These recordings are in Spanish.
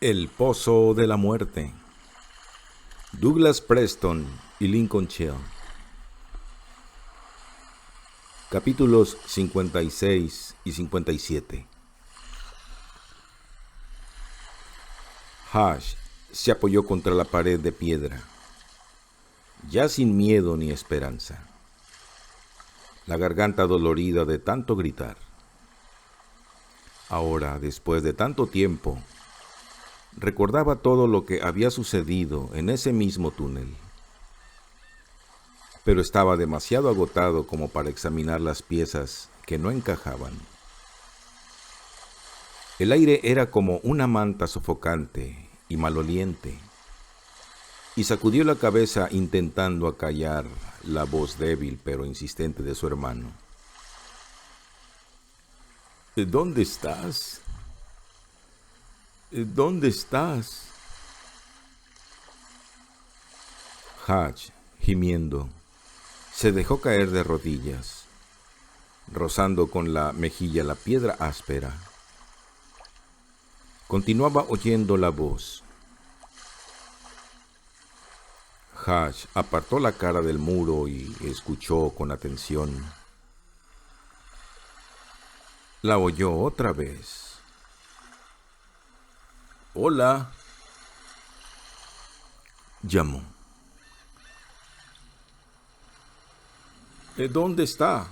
El Pozo de la Muerte. Douglas Preston y Lincoln Chell. Capítulos 56 y 57. Hash se apoyó contra la pared de piedra, ya sin miedo ni esperanza, la garganta dolorida de tanto gritar. Ahora, después de tanto tiempo, recordaba todo lo que había sucedido en ese mismo túnel, pero estaba demasiado agotado como para examinar las piezas que no encajaban. El aire era como una manta sofocante y maloliente, y sacudió la cabeza intentando acallar la voz débil pero insistente de su hermano. ¿Dónde estás? ¿Dónde estás? Hatch, gimiendo, se dejó caer de rodillas, rozando con la mejilla la piedra áspera. Continuaba oyendo la voz. Hatch apartó la cara del muro y escuchó con atención. La oyó otra vez. «Hola», llamó. «¿Dónde está?»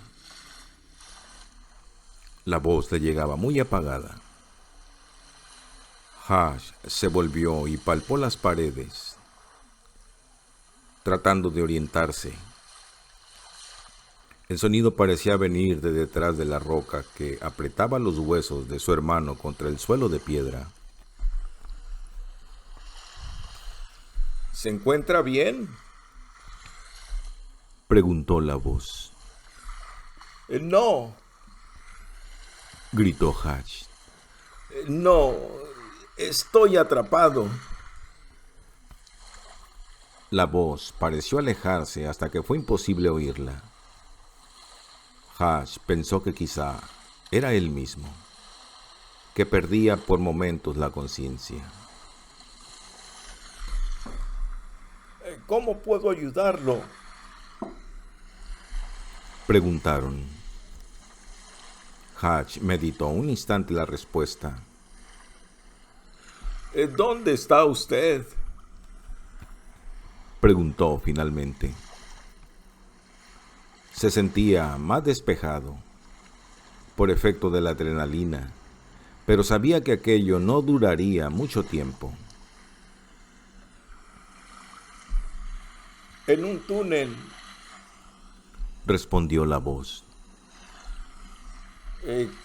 La voz le llegaba muy apagada. Hash se volvió y palpó las paredes, tratando de orientarse. El sonido parecía venir de detrás de la roca que apretaba los huesos de su hermano contra el suelo de piedra. «¿Se encuentra bien?», preguntó la voz. No, gritó Hatch. no, estoy atrapado. La voz pareció alejarse hasta que fue imposible oírla. Hatch pensó que quizá era él mismo, que perdía por momentos la conciencia. ¿Cómo puedo ayudarlo?, preguntaron. Hatch meditó un instante la respuesta. ¿Dónde está usted?, preguntó finalmente. Se sentía más despejado por efecto de la adrenalina, pero sabía que aquello no duraría mucho tiempo. En un túnel. Respondió la voz.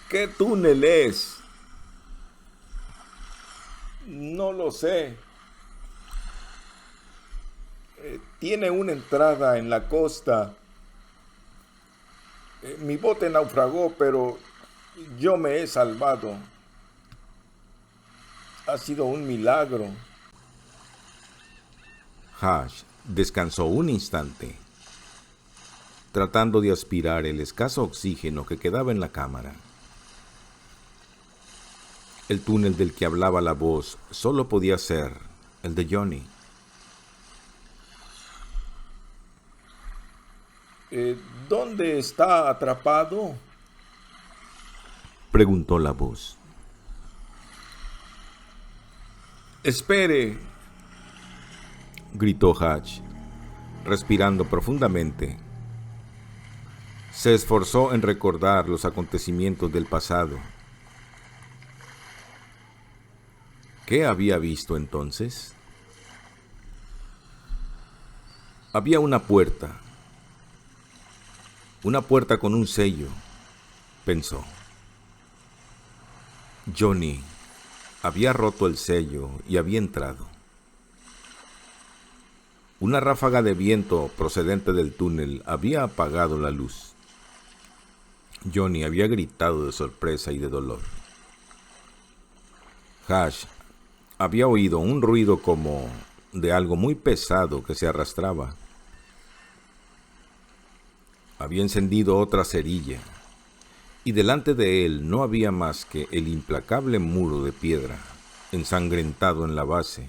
¿Qué túnel es? No lo sé. Tiene una entrada en la costa. Mi bote naufragó, pero yo me he salvado. Ha sido un milagro. Hash descansó un instante, tratando de aspirar el escaso oxígeno que quedaba en la cámara. El túnel del que hablaba la voz solo podía ser el de Johnny. ¿Dónde está atrapado?, preguntó la voz. Espere, gritó Hatch, respirando profundamente. Se esforzó en recordar los acontecimientos del pasado. ¿Qué había visto entonces? Había una puerta con un sello, pensó. Johnny había roto el sello y había entrado. Una ráfaga de viento procedente del túnel había apagado la luz. Johnny había gritado de sorpresa y de dolor. Hash había oído un ruido como de algo muy pesado que se arrastraba. Había encendido otra cerilla, y delante de él no había más que el implacable muro de piedra ensangrentado en la base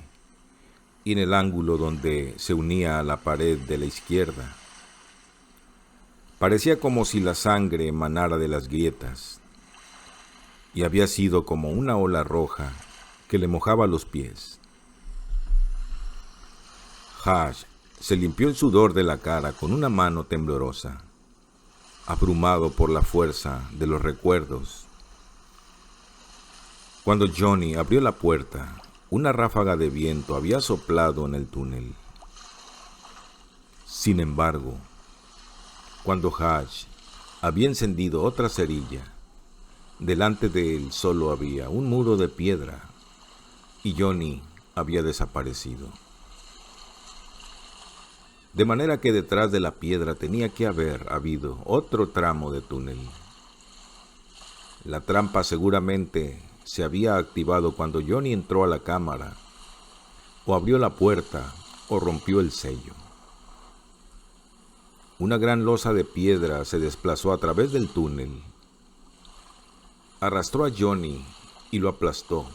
y en el ángulo donde se unía a la pared de la izquierda. Parecía como si la sangre emanara de las grietas, y había sido como una ola roja que le mojaba los pies. Hash se limpió el sudor de la cara con una mano temblorosa, abrumado por la fuerza de los recuerdos. Cuando Johnny abrió la puerta, una ráfaga de viento había soplado en el túnel. Sin embargo, cuando Hash había encendido otra cerilla, delante de él solo había un muro de piedra y Johnny había desaparecido. De manera que detrás de la piedra tenía que haber habido otro tramo de túnel. La trampa seguramente se había activado cuando Johnny entró a la cámara, o abrió la puerta, o rompió el sello. Una gran losa de piedra se desplazó a través del túnel, arrastró a Johnny y lo aplastó,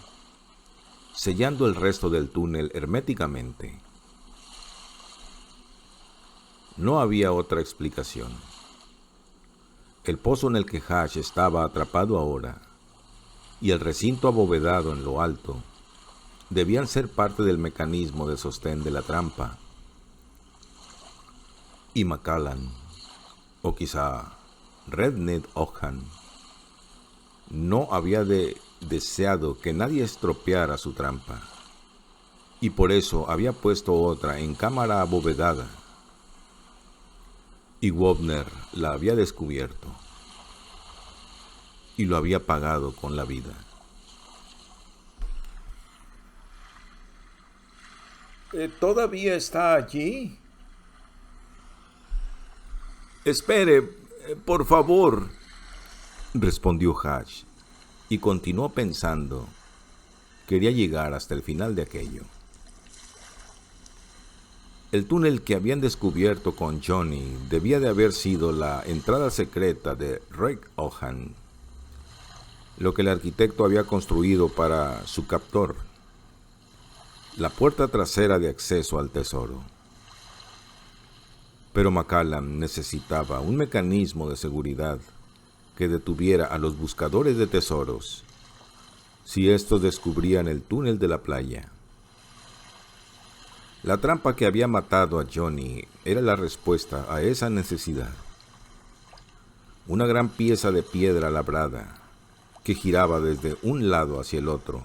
sellando el resto del túnel herméticamente. No había otra explicación. El pozo en el que Hash estaba atrapado ahora y el recinto abovedado en lo alto debían ser parte del mecanismo de sostén de la trampa. Y Macallan, o quizá Redneck Oakhan, no había deseado que nadie estropeara su trampa, y por eso había puesto otra en cámara abovedada. Y Wobner la había descubierto y lo había pagado con la vida. ¿Todavía está allí? Espere, por favor, respondió Hash, y continuó pensando. Quería llegar hasta el final de aquello. El túnel que habían descubierto con Johnny debía de haber sido la entrada secreta de Rick Oakhan, lo que el arquitecto había construido para su captor, la puerta trasera de acceso al tesoro. Pero Macallan necesitaba un mecanismo de seguridad que detuviera a los buscadores de tesoros si estos descubrían el túnel de la playa. La trampa que había matado a Johnny era la respuesta a esa necesidad. Una gran pieza de piedra labrada que giraba desde un lado hacia el otro,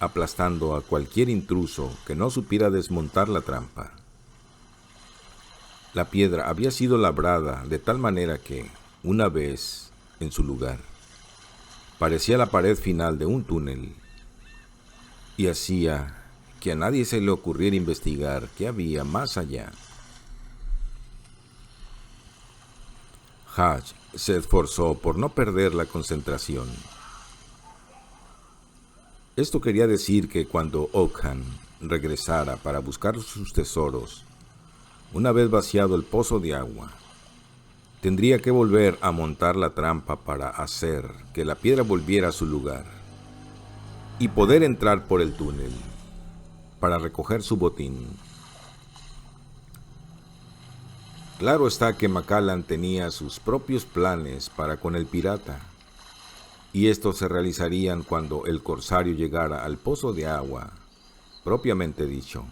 aplastando a cualquier intruso que no supiera desmontar la trampa. La piedra había sido labrada de tal manera que, una vez en su lugar, parecía la pared final de un túnel y hacía que a nadie se le ocurriera investigar qué había más allá. Hash se esforzó por no perder la concentración. Esto quería decir que cuando Oakhan regresara para buscar sus tesoros, una vez vaciado el pozo de agua, tendría que volver a montar la trampa para hacer que la piedra volviera a su lugar y poder entrar por el túnel para recoger su botín. Claro está que Macallan tenía sus propios planes para con el pirata, y estos se realizarían cuando el corsario llegara al pozo de agua, propiamente dicho.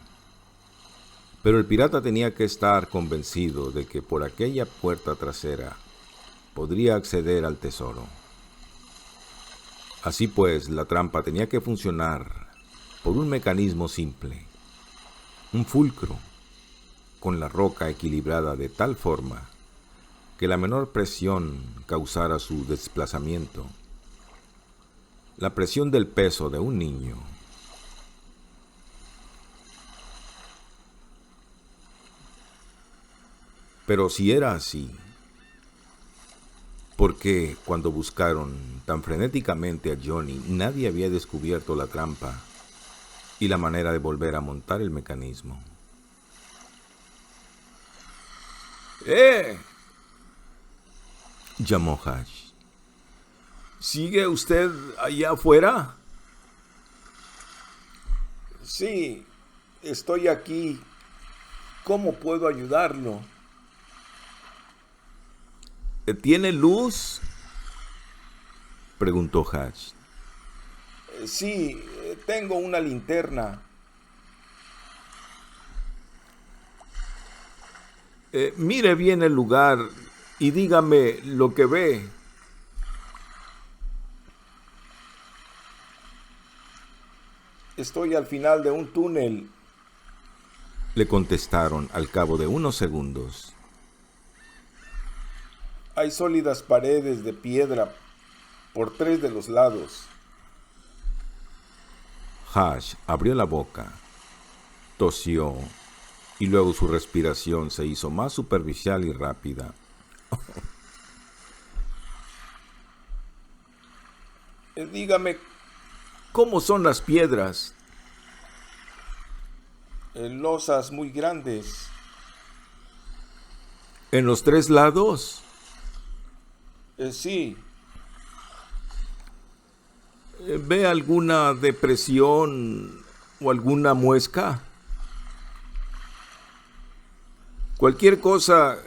Pero el pirata tenía que estar convencido de que por aquella puerta trasera podría acceder al tesoro. Así pues, la trampa tenía que funcionar por un mecanismo simple, un fulcro, con la roca equilibrada de tal forma que la menor presión causara su desplazamiento, la presión del peso de un niño. Pero si era así, ¿por qué cuando buscaron tan frenéticamente a Johnny nadie había descubierto la trampa y la manera de volver a montar el mecanismo? Llamó Hash. ¿Sigue usted allá afuera? Sí, estoy aquí. ¿Cómo puedo ayudarlo? ¿Tiene luz? Preguntó Hatch. Sí, tengo una linterna. Mire bien el lugar y dígame lo que ve. Estoy al final de un túnel. Le contestaron al cabo de unos segundos. Hay sólidas paredes de piedra por 3 de los lados. Hatch abrió la boca, tosió y luego su respiración se hizo más superficial y rápida. Dígame, ¿Cómo son las piedras? losas muy grandes. ¿En los 3 lados? Sí, ¿Ve alguna depresión o alguna muesca? Cualquier cosa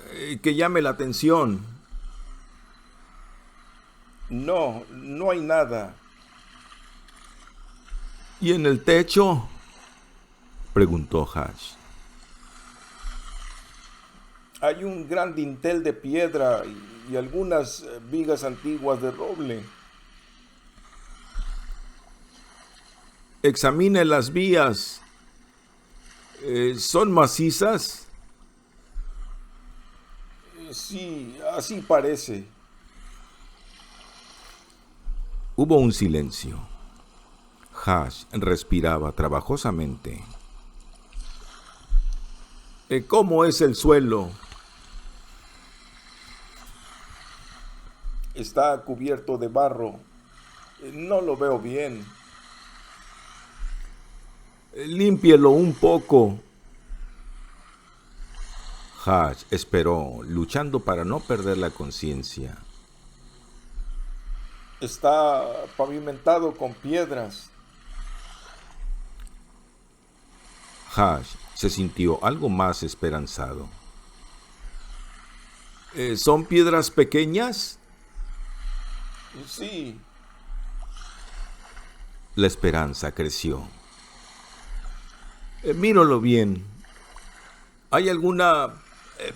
que llame la atención. no, no hay nada. ¿Y en el techo? Preguntó Hatch. Hay un gran dintel de piedra y algunas vigas antiguas de roble. Examine las vías. ¿Son macizas? Sí, así parece. Hubo un silencio. Hatch respiraba trabajosamente. ¿Cómo es el suelo? Está cubierto de barro. No lo veo bien. Límpielo un poco. Hatch esperó, luchando para no perder la conciencia. Está pavimentado con piedras. Hatch se sintió algo más esperanzado. ¿Son piedras pequeñas? Sí, La esperanza creció. Míralo bien. ¿Hay alguna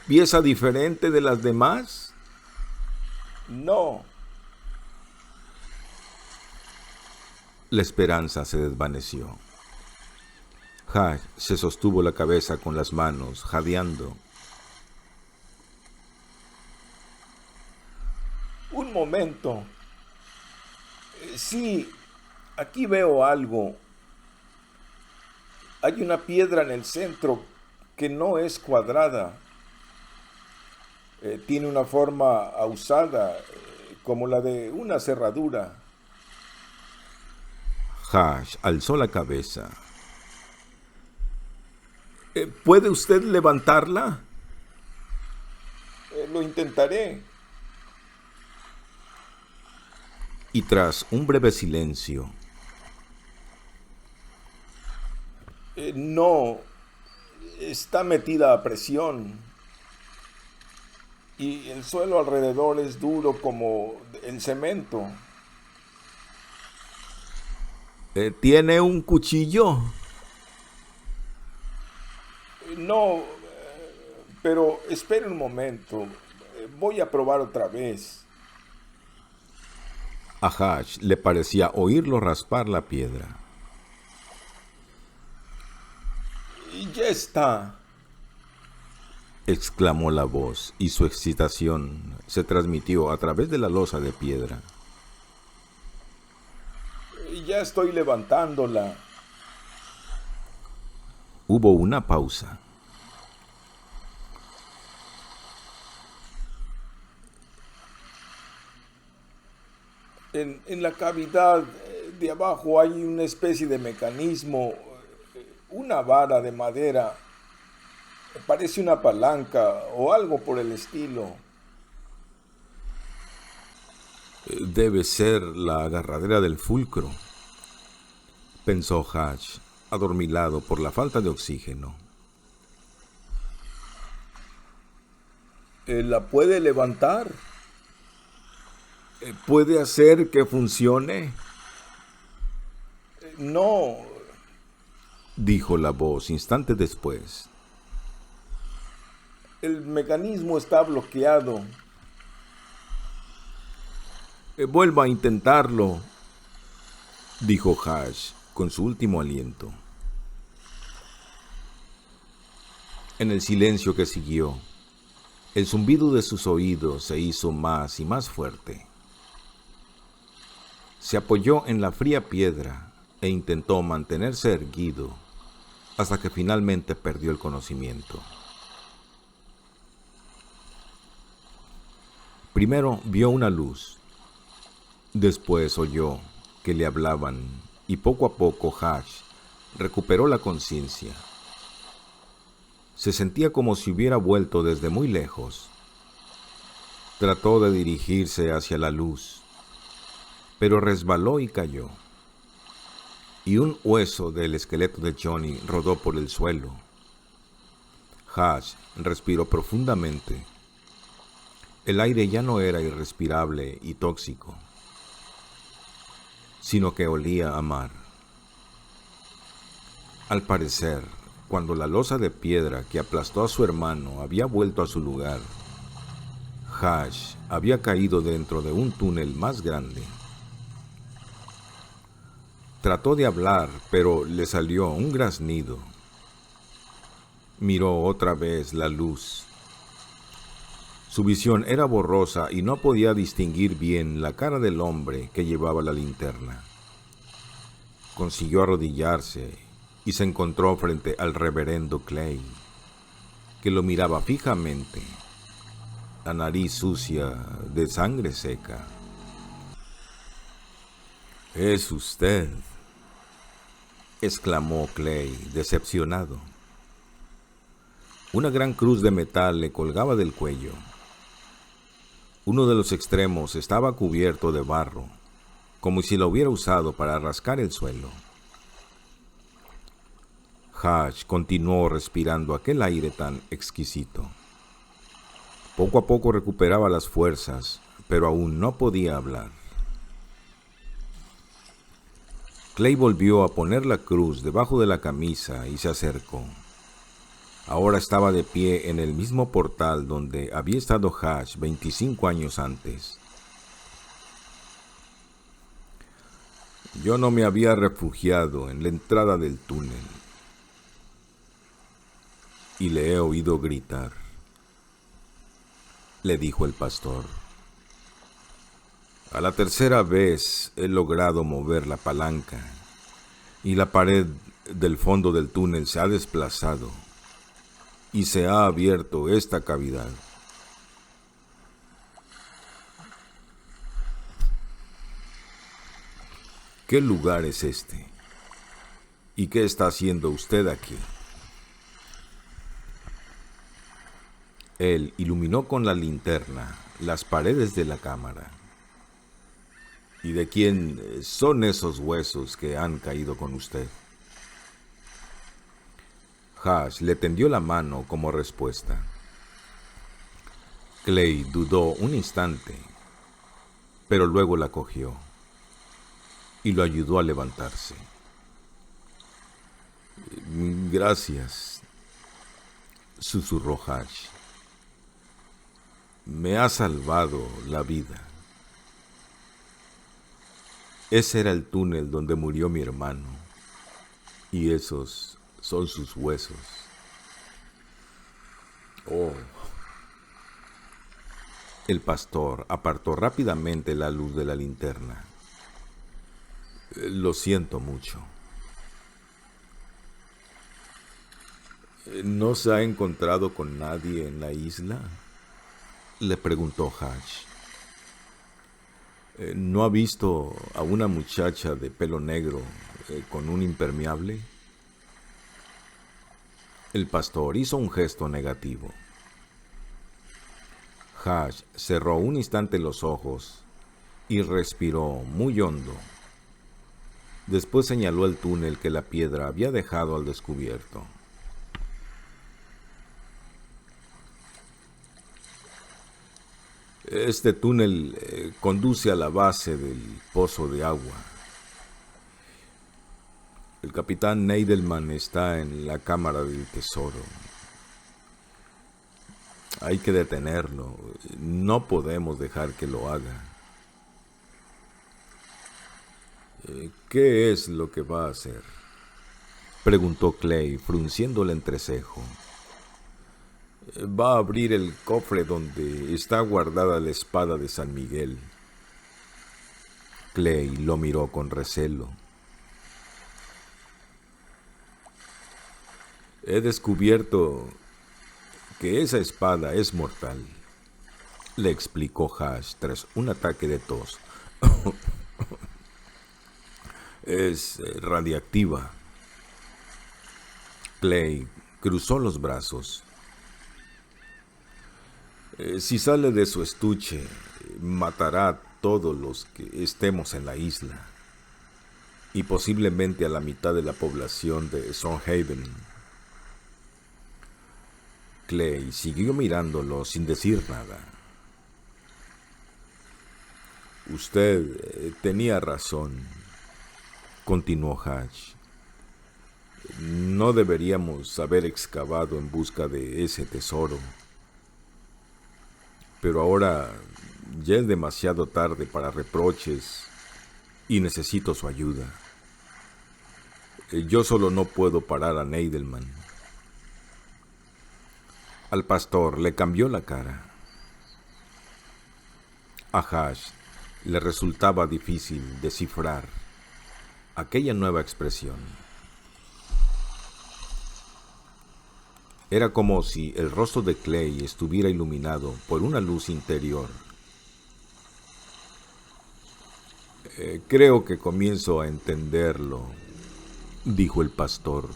pieza diferente de las demás? no. La esperanza se desvaneció. Hatch se sostuvo la cabeza con las manos, jadeando. Un momento. Sí, aquí veo algo. Hay una piedra en el centro que no es cuadrada. Tiene una forma ahusada, como la de una cerradura. Hatch alzó la cabeza. ¿Puede usted levantarla? Lo intentaré. Y tras un breve silencio, No, está metida a presión. Y el suelo alrededor es duro como el cemento. ¿tiene un cuchillo? No, pero espere un momento. Voy a probar otra vez. A Hatch le parecía oírlo raspar la piedra. Y ya está. Exclamó la voz y su excitación se transmitió a través de la losa de piedra. Y ya estoy levantándola. Hubo una pausa. En la cavidad de abajo hay una especie de mecanismo, una vara de madera. Parece una palanca o algo por el estilo. Debe ser la agarradera del fulcro, pensó Hatch, adormilado por la falta de oxígeno. ¿La puede levantar? ¿Puede hacer que funcione? No, Dijo la voz instante después. el mecanismo está bloqueado. Vuelva a intentarlo, dijo Hash con su último aliento. En el silencio que siguió, el zumbido de sus oídos se hizo más y más fuerte. Se apoyó en la fría piedra e intentó mantenerse erguido hasta que finalmente perdió el conocimiento. Primero vio una luz, después oyó que le hablaban y poco a poco Hash recuperó la conciencia. Se sentía como si hubiera vuelto desde muy lejos. Trató de dirigirse hacia la luz, pero resbaló y cayó. Y un hueso del esqueleto de Johnny rodó por el suelo. Hash respiró profundamente. El aire ya no era irrespirable y tóxico, sino que olía a mar. Al parecer, cuando la losa de piedra que aplastó a su hermano había vuelto a su lugar, Hash había caído dentro de un túnel más grande. Trató de hablar, pero le salió un graznido. Miró otra vez la luz. Su visión era borrosa y no podía distinguir bien la cara del hombre que llevaba la linterna. Consiguió arrodillarse y se encontró frente al reverendo Clay, que lo miraba fijamente, la nariz sucia de sangre seca. «¿Es usted?», exclamó Clay, decepcionado. Una gran cruz de metal le colgaba del cuello. Uno de los extremos estaba cubierto de barro, como si lo hubiera usado para rascar el suelo. Hash continuó respirando aquel aire tan exquisito. Poco a poco recuperaba las fuerzas, pero aún no podía hablar. Clay volvió a poner la cruz debajo de la camisa y se acercó. Ahora estaba de pie en el mismo portal donde había estado Hash 25 años antes. «Yo no me había refugiado en la entrada del túnel y le he oído gritar», le dijo el pastor. «A la tercera vez he logrado mover la palanca y la pared del fondo del túnel se ha desplazado y se ha abierto esta cavidad. ¿Qué lugar es este? ¿Y qué está haciendo usted aquí?». Él iluminó con la linterna las paredes de la cámara. «¿Y de quién son esos huesos que han caído con usted?». Hash le tendió la mano como respuesta. Clay dudó un instante, pero luego la cogió y lo ayudó a levantarse. «Gracias», susurró Hash. «Me ha salvado la vida». Ese era el túnel donde murió mi hermano, y esos son sus huesos. «Oh». El pastor apartó rápidamente la luz de la linterna. «Lo siento mucho». «¿No se ha encontrado con nadie en la isla?», le preguntó Hash. «¿No ha visto a una muchacha de pelo negro con un impermeable?». El pastor hizo un gesto negativo. Hash cerró un instante los ojos y respiró muy hondo. Después señaló el túnel que la piedra había dejado al descubierto. Este túnel conduce a la base del pozo de agua. El capitán Neidelman está en la cámara del tesoro. Hay que detenerlo. No podemos dejar que lo haga. ¿Qué es lo que va a hacer?, preguntó Clay, frunciendo el entrecejo. Va a abrir el cofre donde está guardada la espada de San Miguel. Clay lo miró con recelo. He descubierto que esa espada es mortal, le explicó Hash tras un ataque de tos. Es radiactiva. Clay cruzó los brazos. Si sale de su estuche, matará a todos los que estemos en la isla, y posiblemente a la mitad de la población de Stonehaven. Clay siguió mirándolo sin decir nada. Usted tenía razón, continuó Hatch. No deberíamos haber excavado en busca de ese tesoro. Pero ahora ya es demasiado tarde para reproches y necesito su ayuda. Yo solo no puedo parar a Neidelman. Al pastor le cambió la cara. A Hash le resultaba difícil descifrar aquella nueva expresión. Era como si el rostro de Clay estuviera iluminado por una luz interior. Creo que comienzo a entenderlo, dijo el pastor,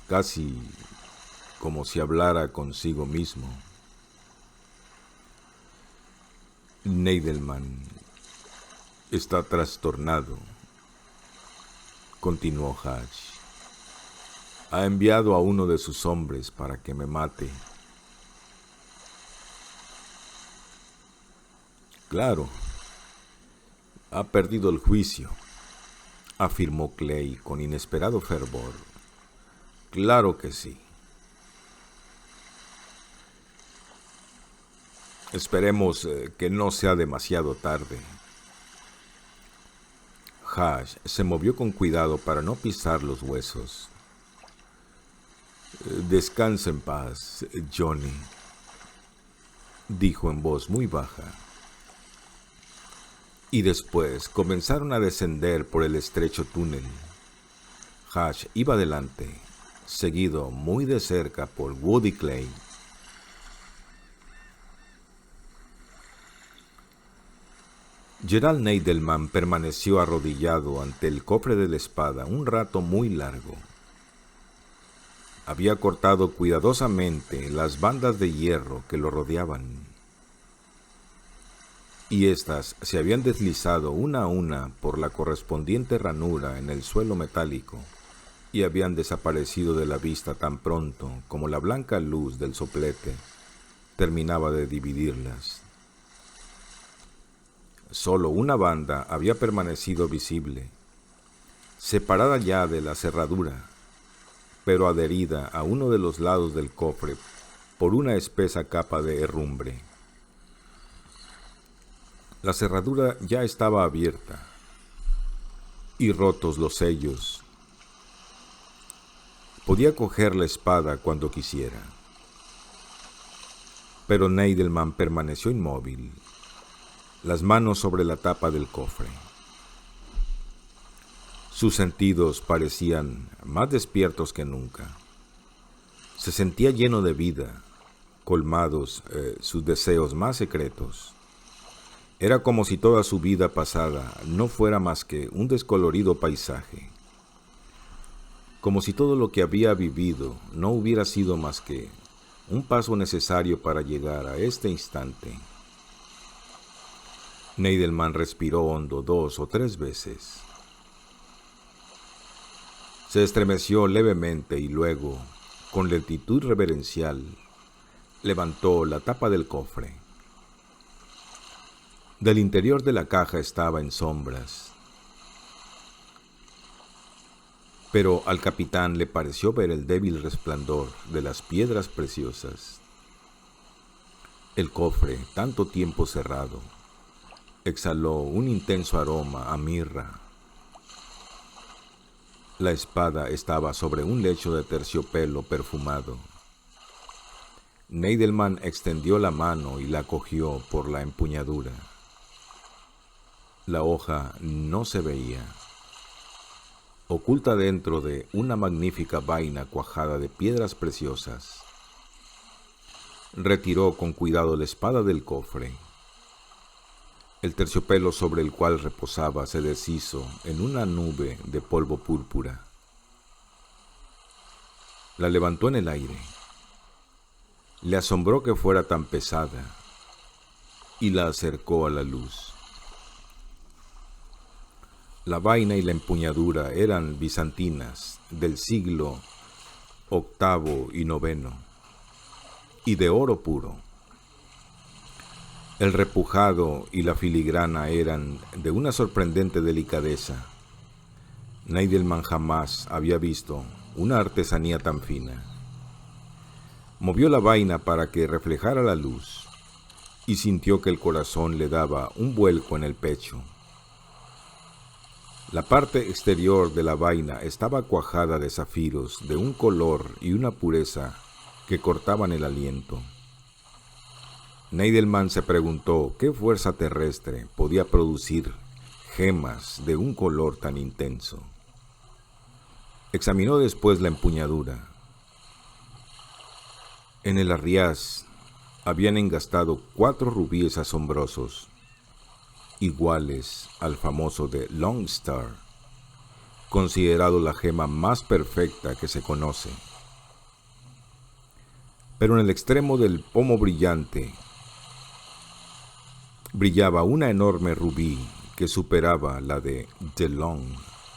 casi como si hablara consigo mismo. Neidelman está trastornado, continuó Hatch. Ha enviado a uno de sus hombres para que me mate. Claro, ha perdido el juicio, afirmó Clay con inesperado fervor. Claro que sí. Esperemos que no sea demasiado tarde. Hash se movió con cuidado para no pisar los huesos. Descansa en paz, Johnny, dijo en voz muy baja. Y después comenzaron a descender por el estrecho túnel. Hash iba adelante, seguido muy de cerca por Woody Clay. Gerald Neidelman permaneció arrodillado ante el cofre de la espada un rato muy largo. Había cortado cuidadosamente las bandas de hierro que lo rodeaban, y éstas se habían deslizado una a una por la correspondiente ranura en el suelo metálico y habían desaparecido de la vista tan pronto como la blanca luz del soplete terminaba de dividirlas. Solo una banda había permanecido visible, separada ya de la cerradura, pero adherida a uno de los lados del cofre por una espesa capa de herrumbre. La cerradura ya estaba abierta, y rotos los sellos, podía coger la espada cuando quisiera. Pero Neidelman permaneció inmóvil, las manos sobre la tapa del cofre. Sus sentidos parecían más despiertos que nunca. Se sentía lleno de vida, colmados sus deseos más secretos. Era como si toda su vida pasada no fuera más que un descolorido paisaje. Como si todo lo que había vivido no hubiera sido más que un paso necesario para llegar a este instante. Neidelman respiró hondo 2 o 3 veces. Se estremeció levemente y luego, con lentitud reverencial, levantó la tapa del cofre. Del interior de la caja estaba en sombras, pero al capitán le pareció ver el débil resplandor de las piedras preciosas. El cofre, tanto tiempo cerrado, exhaló un intenso aroma a mirra. La espada estaba sobre un lecho de terciopelo perfumado. Neidelman extendió la mano y la cogió por la empuñadura. La hoja no se veía. Oculta dentro de una magnífica vaina cuajada de piedras preciosas. Retiró con cuidado la espada del cofre. El terciopelo sobre el cual reposaba se deshizo en una nube de polvo púrpura. La levantó en el aire. Le asombró que fuera tan pesada y la acercó a la luz. La vaina y la empuñadura eran bizantinas del siglo VIII y IX y de oro puro. El repujado y la filigrana eran de una sorprendente delicadeza. Neidelman jamás había visto una artesanía tan fina. Movió la vaina para que reflejara la luz y sintió que el corazón le daba un vuelco en el pecho. La parte exterior de la vaina estaba cuajada de zafiros de un color y una pureza que cortaban el aliento. Neidelman se preguntó qué fuerza terrestre podía producir gemas de un color tan intenso. Examinó después la empuñadura. En el arriaz habían engastado 4 rubíes asombrosos, iguales al famoso de Longstar, considerado la gema más perfecta que se conoce. Pero en el extremo del pomo brillante brillaba una enorme rubí que superaba la de DeLong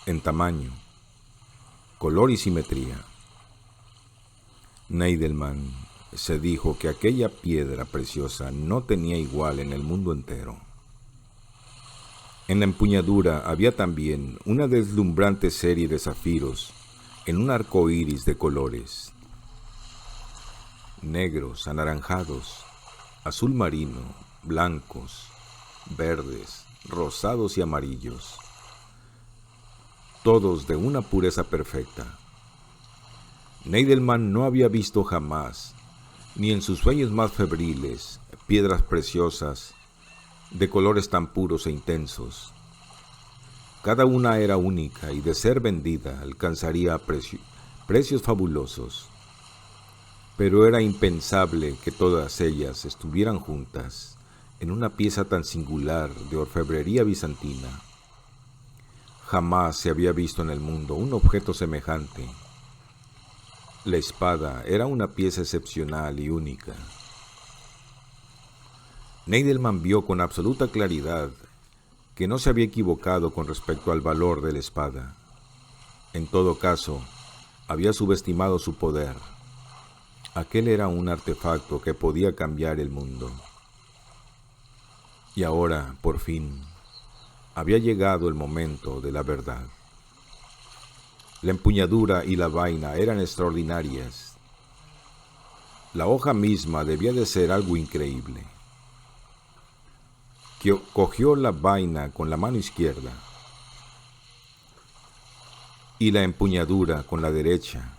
en tamaño, color y simetría. Neidelman se dijo que aquella piedra preciosa no tenía igual en el mundo entero. En la empuñadura había también una deslumbrante serie de zafiros en un arco iris de colores: negros, anaranjados, azul marino, blancos, verdes, rosados y amarillos, todos de una pureza perfecta. Neidelman no había visto jamás, ni en sus sueños más febriles, piedras preciosas de colores tan puros e intensos. Cada una era única y de ser vendida alcanzaría precios fabulosos. Pero era impensable que todas ellas estuvieran juntas en una pieza tan singular de orfebrería bizantina. Jamás se había visto en el mundo un objeto semejante. La espada era una pieza excepcional y única. Neidelman vio con absoluta claridad que no se había equivocado con respecto al valor de la espada. En todo caso, había subestimado su poder. Aquel era un artefacto que podía cambiar el mundo. Y ahora, por fin, había llegado el momento de la verdad. La empuñadura y la vaina eran extraordinarias. La hoja misma debía de ser algo increíble. Cogió la vaina con la mano izquierda y la empuñadura con la derecha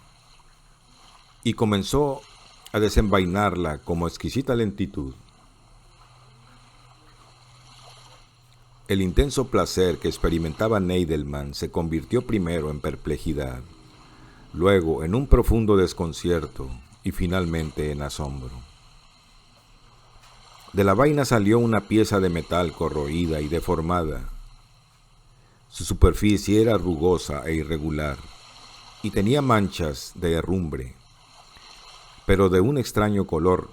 y comenzó a desenvainarla con exquisita lentitud. El intenso placer que experimentaba Neidelman se convirtió primero en perplejidad, luego en un profundo desconcierto y finalmente en asombro. De la vaina salió una pieza de metal corroída y deformada. Su superficie era rugosa e irregular y tenía manchas de herrumbre, pero de un extraño color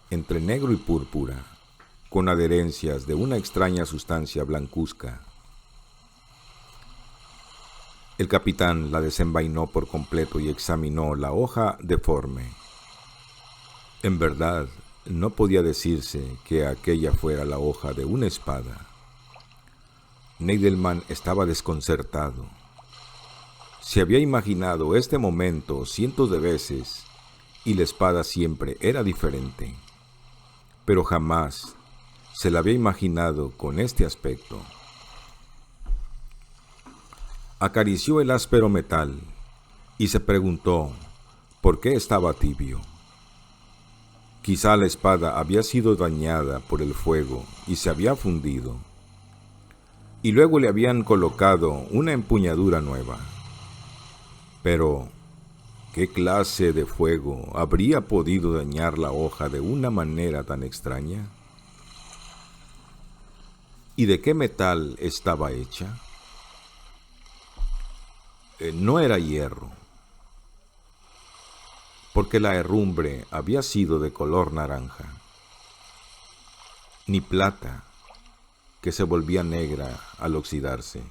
entre negro y púrpura, con adherencias de una extraña sustancia blancuzca. El capitán la desenvainó por completo y examinó la hoja deforme. En verdad, no podía decirse que aquella fuera la hoja de una espada. Neidelman estaba desconcertado. Se había imaginado este momento cientos de veces y la espada siempre era diferente, pero jamás se la había imaginado con este aspecto. Acarició el áspero metal y se preguntó por qué estaba tibio. Quizá la espada había sido dañada por el fuego y se había fundido, y luego le habían colocado una empuñadura nueva. Pero, ¿qué clase de fuego habría podido dañar la hoja de una manera tan extraña? ¿Y de qué metal estaba hecha? No era hierro, porque la herrumbre había sido de color naranja, ni plata, que se volvía negra al oxidarse.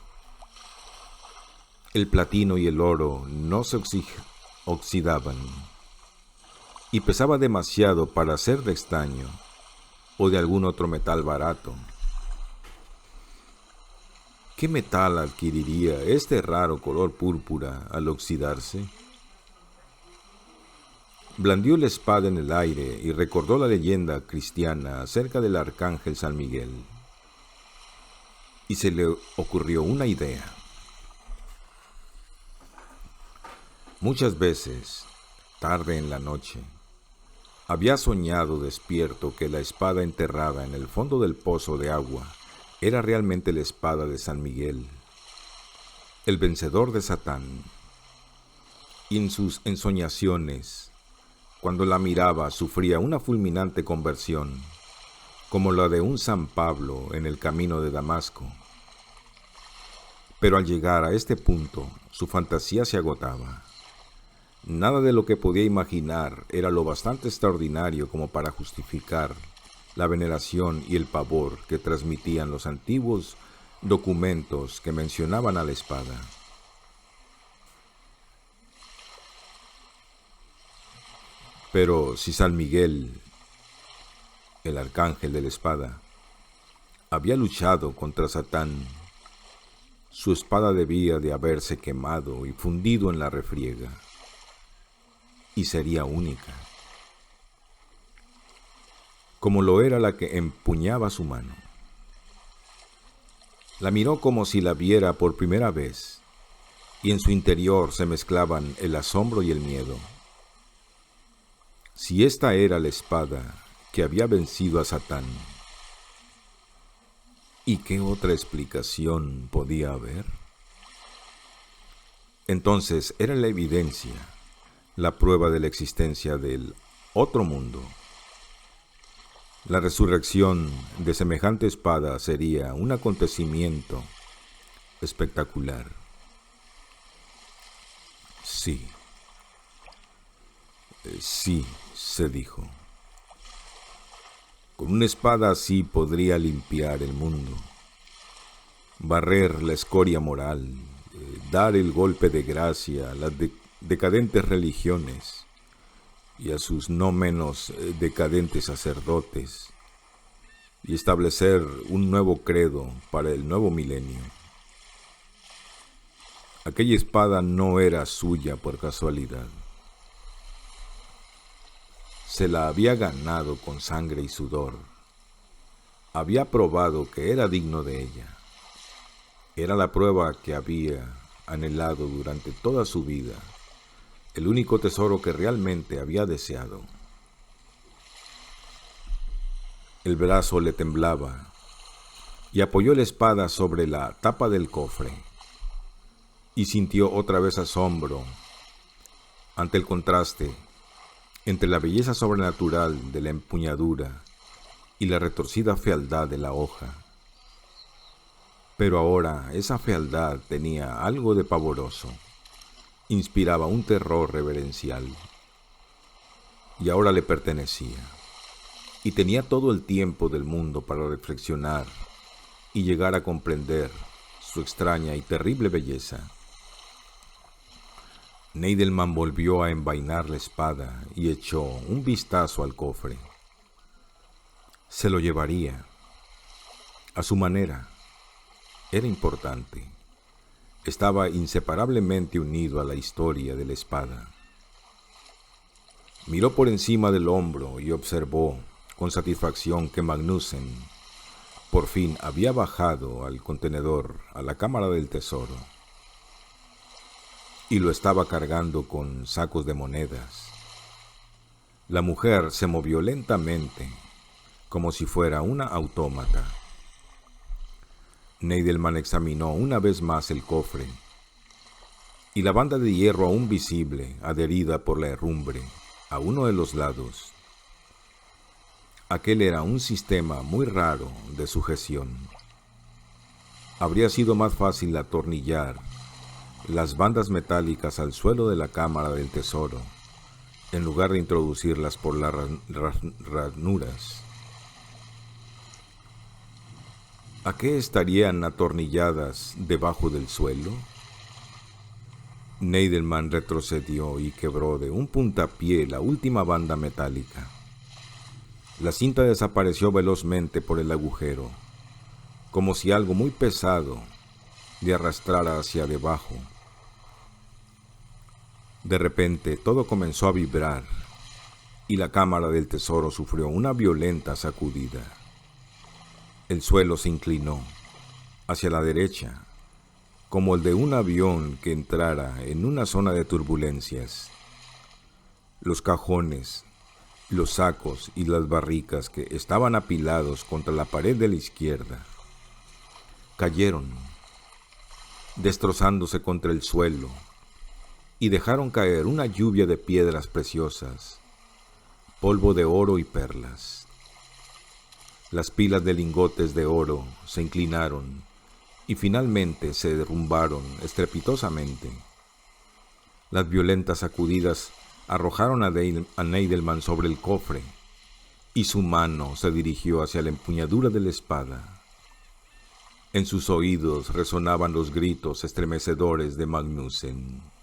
El platino y el oro no se oxidaban, y pesaba demasiado para ser de estaño o de algún otro metal barato. ¿Qué metal adquiriría este raro color púrpura al oxidarse? Blandió la espada en el aire y recordó la leyenda cristiana acerca del arcángel San Miguel. Y se le ocurrió una idea. Muchas veces, tarde en la noche, había soñado despierto que la espada enterrada en el fondo del pozo de agua era realmente la espada de San Miguel, el vencedor de Satán. Y en sus ensoñaciones, cuando la miraba, sufría una fulminante conversión, como la de un San Pablo en el camino de Damasco. Pero al llegar a este punto, su fantasía se agotaba. Nada de lo que podía imaginar era lo bastante extraordinario como para justificar la veneración y el pavor que transmitían los antiguos documentos que mencionaban a la espada. Pero si San Miguel, el arcángel de la espada, había luchado contra Satán, su espada debía de haberse quemado y fundido en la refriega, y sería única, como lo era la que empuñaba su mano. La miró como si la viera por primera vez, y en su interior se mezclaban el asombro y el miedo. Si esta era la espada que había vencido a Satán, ¿y qué otra explicación podía haber? Entonces era la evidencia, la prueba de la existencia del otro mundo. La resurrección de semejante espada sería un acontecimiento espectacular. Sí, se dijo. Con una espada así podría limpiar el mundo, barrer la escoria moral, dar el golpe de gracia a las decadentes religiones y a sus no menos decadentes sacerdotes, y establecer un nuevo credo para el nuevo milenio. Aquella espada no era suya por casualidad. Se la había ganado con sangre y sudor. Había probado que era digno de ella. Era la prueba que había anhelado durante toda su vida, el único tesoro que realmente había deseado. El brazo le temblaba y apoyó la espada sobre la tapa del cofre y sintió otra vez asombro ante el contraste entre la belleza sobrenatural de la empuñadura y la retorcida fealdad de la hoja. Pero ahora esa fealdad tenía algo de pavoroso, inspiraba un terror reverencial, y ahora le pertenecía, y tenía todo el tiempo del mundo para reflexionar y llegar a comprender su extraña y terrible belleza. Neidelman volvió a envainar la espada y echó un vistazo al cofre. Se lo llevaría. A su manera. Era importante. Estaba inseparablemente unido a la historia de la espada. Miró por encima del hombro y observó con satisfacción que Magnussen por fin había bajado al contenedor, a la cámara del tesoro, y lo estaba cargando con sacos de monedas. La mujer se movió lentamente, como si fuera una autómata. Neidelman examinó una vez más el cofre, y la banda de hierro aún visible, adherida por la herrumbre a uno de los lados. Aquel era un sistema muy raro de sujeción. Habría sido más fácil atornillar las bandas metálicas al suelo de la cámara del tesoro, en lugar de introducirlas por las ranuras. ¿A qué estarían atornilladas debajo del suelo? Neidelman retrocedió y quebró de un puntapié la última banda metálica. La cinta desapareció velozmente por el agujero, como si algo muy pesado le arrastrara hacia debajo. De repente todo comenzó a vibrar y la cámara del tesoro sufrió una violenta sacudida. El suelo se inclinó hacia la derecha, como el de un avión que entrara en una zona de turbulencias. Los cajones, los sacos y las barricas que estaban apilados contra la pared de la izquierda cayeron, destrozándose contra el suelo, y dejaron caer una lluvia de piedras preciosas, polvo de oro y perlas. Las pilas de lingotes de oro se inclinaron y finalmente se derrumbaron estrepitosamente. Las violentas sacudidas arrojaron a Neidelman sobre el cofre, y su mano se dirigió hacia la empuñadura de la espada. En sus oídos resonaban los gritos estremecedores de Magnussen.